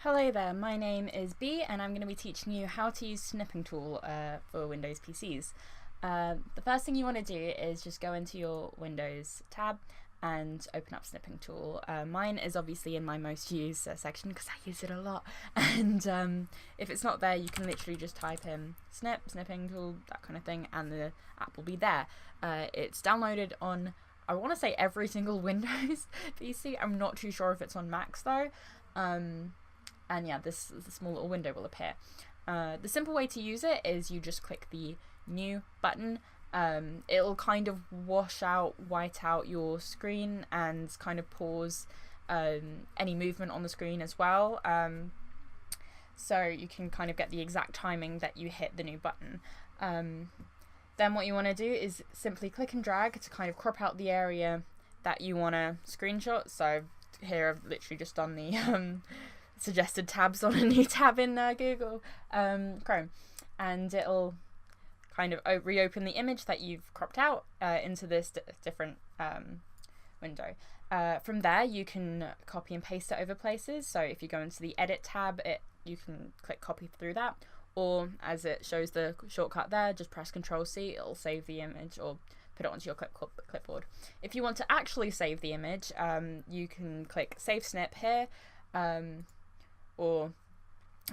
Hello there, my name is B and I'm going to be teaching you how to use Snipping tool for Windows PCs. The first thing you want to do is just go into your Windows tab and open up Snipping tool. Mine is obviously in my most used section because I use it a lot, and if it's not there you can literally just type in Snipping tool, that kind of thing, and the app will be there. It's downloaded on, I want to say, every single Windows PC. I'm not too sure if it's on Macs though. And yeah, this small little window will appear. The simple way to use it is you just click the new button. It'll kind of white out your screen and kind of pause any movement on the screen as well. So you can kind of get the exact timing that you hit the new button. Then what you want to do is simply click and drag to kind of crop out the area that you want to screenshot. So here I've literally just done the suggested tabs on a new tab in Google Chrome, and it'll kind of reopen the image that you've cropped out into this different window. From there you can copy and paste it over places. So if you go into the edit tab, you can click copy through that, or as it shows the shortcut there, just press Ctrl+C, it'll save the image or put it onto your clipboard. If you want to actually save the image, you can click Save Snip here, or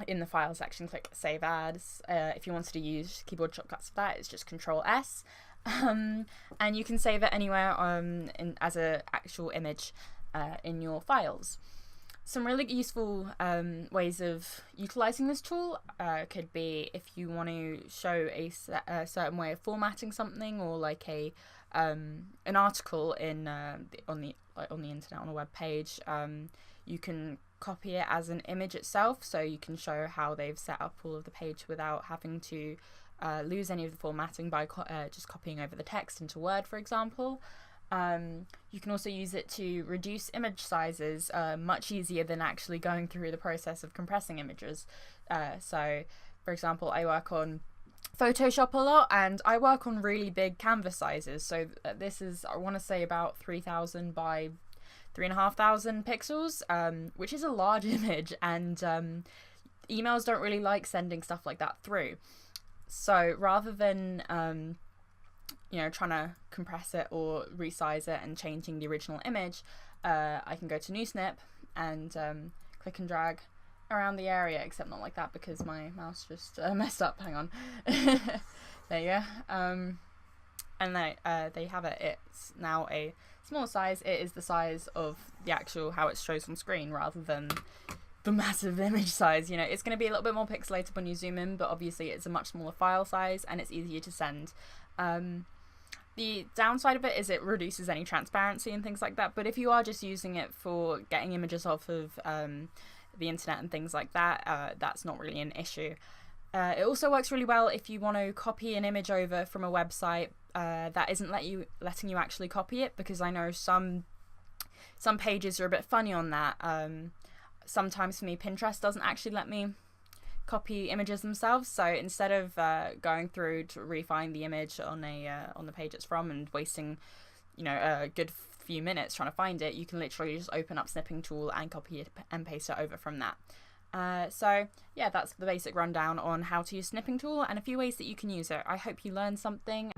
in the file section click Save As. If you wanted to use keyboard shortcuts for that, it's just Ctrl+S, and you can save it anywhere as an actual image in your files. Some really useful ways of utilizing this tool could be if you want to show a certain way of formatting something, or like an article in on the internet on a web page. You can copy it as an image itself, so you can show how they've set up all of the page without having to lose any of the formatting by just copying over the text into Word, for example. You can also use it to reduce image sizes much easier than actually going through the process of compressing images. So, for example, I work on Photoshop a lot, and I work on really big canvas sizes. So this is, I want to say, about 3,000 by 3,500 pixels, which is a large image, and emails don't really like sending stuff like that through. So rather than trying to compress it or resize it and changing the original image, I can go to New Snip and click and drag around the area, except not like that because my mouse just messed up. Hang on. There you go. And they have it. It's now a small size. It is the size of the actual how it shows on screen rather than the massive image size. You know, it's going to be a little bit more pixelated when you zoom in, but obviously it's a much smaller file size and it's easier to send. The downside of it is it reduces any transparency and things like that, but if you are just using it for getting images off of the internet and things like that, that's not really an issue. It also works really well if you want to copy an image over from a website that isn't letting you actually copy it, because I know some pages are a bit funny on that. Sometimes for me, Pinterest doesn't actually let me copy images themselves, so instead of going through to refine the image on the page it's from and wasting a good few minutes trying to find it, you can literally just open up Snipping tool and copy it and paste it over from that. So yeah, that's the basic rundown on how to use Snipping tool and a few ways that you can use it. I hope you learned something.